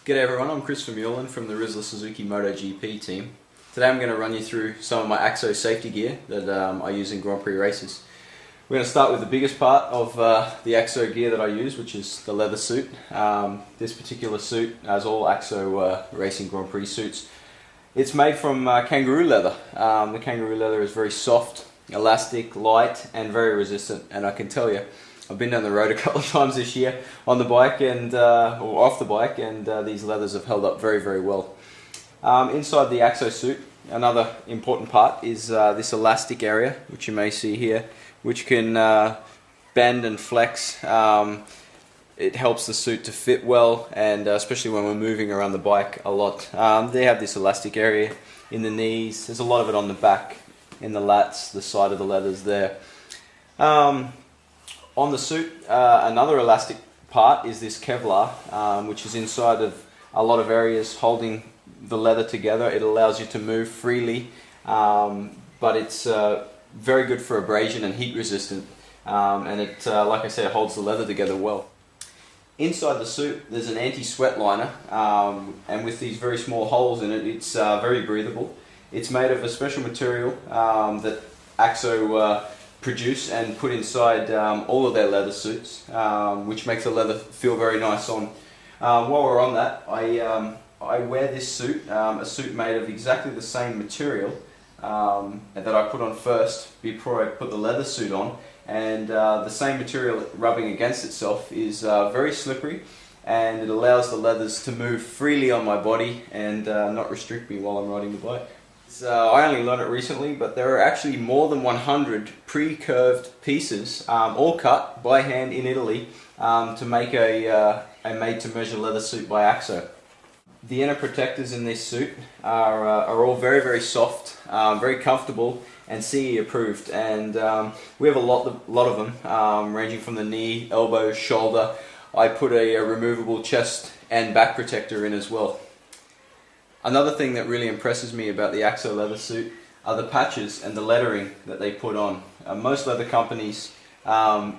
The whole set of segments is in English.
G'day everyone, I'm Chris Vermeulen from the Rizla Suzuki MotoGP team. Today I'm going to run you through some of my AXO safety gear that I use in Grand Prix races. We're going to start with the biggest part of the AXO gear that I use, which is the leather suit. This particular suit, as all AXO racing Grand Prix suits, it's made from kangaroo leather. The kangaroo leather is very soft, elastic, light and very resistant, and I can tell you, I've been down the road a couple of times this year on the bike and or off the bike, and these leathers have held up very, very well. Inside the AXO suit, another important part is this elastic area, which you may see here, which can bend and flex. It helps the suit to fit well, and especially when we're moving around the bike a lot. They have this elastic area in the knees. There's a lot of it on the back, in the lats, the side of the leathers there. On the suit, another elastic part is this Kevlar, which is inside of a lot of areas holding the leather together. It allows you to move freely, but it's very good for abrasion and heat resistant, and it, like I said, holds the leather together well. Inside the suit there's an anti-sweat liner, and with these very small holes in it, it's very breathable. It's made of a special material that AXO produce and put inside all of their leather suits, which makes the leather feel very nice on. While we're on that, I wear this suit, a suit made of exactly the same material that I put on first before I put the leather suit on, and the same material rubbing against itself is very slippery, and it allows the leathers to move freely on my body and not restrict me while I'm riding the bike. I only learned it recently, but there are actually more than 100 pre-curved pieces, all cut by hand in Italy, to make a made-to-measure leather suit by AXO. The inner protectors in this suit are all very, very soft, very comfortable and CE approved, and we have a lot of them, ranging from the knee, elbow, shoulder. I put a removable chest and back protector in as well. Another thing that really impresses me about the AXO leather suit are the patches and the lettering that they put on. Most leather companies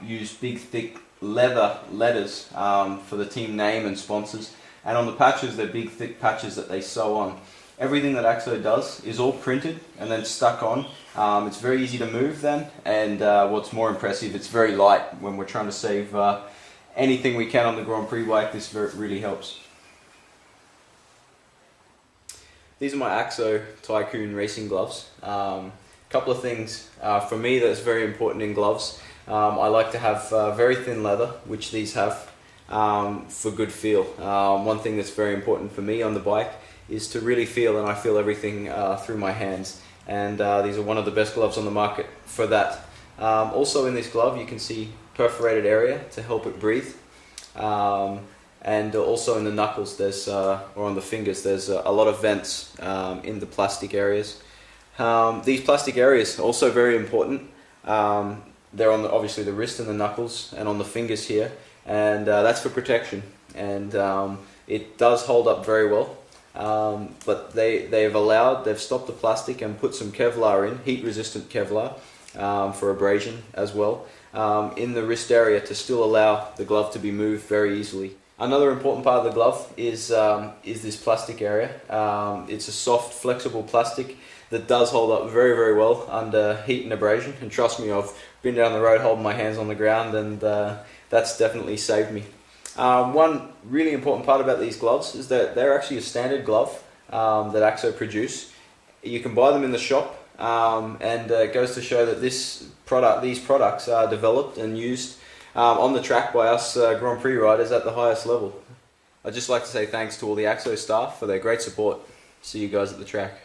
use big, thick leather letters for the team name and sponsors, and on the patches they're big, thick patches that they sew on. Everything that AXO does is all printed and then stuck on. It's very easy to move then, and what's more impressive, it's very light. When we're trying to save anything we can on the Grand Prix bike, this really helps. These are my AXO Tycoon racing gloves. Couple of things for me that's very important in gloves. I like to have very thin leather, which these have, for good feel. One thing that's very important for me on the bike is to really feel, and I feel everything through my hands, and these are one of the best gloves on the market for that. Also in this glove you can see perforated area to help it breathe. And also in the knuckles, there's or on the fingers, there's a lot of vents in the plastic areas. These plastic areas are also very important. They're on obviously the wrist and the knuckles, and on the fingers here, and that's for protection. And it does hold up very well. But they've stopped the plastic and put some Kevlar in, heat-resistant Kevlar, for abrasion as well, in the wrist area to still allow the glove to be moved very easily. Another important part of the glove is this plastic area. It's a soft, flexible plastic that does hold up very, very well under heat and abrasion. And trust me, I've been down the road holding my hands on the ground, and that's definitely saved me. One really important part about these gloves is that they're actually a standard glove that AXO produce. You can buy them in the shop, and it goes to show that these products are developed and used on the track by us Grand Prix riders at the highest level. I'd just like to say thanks to all the AXO staff for their great support. See you guys at the track.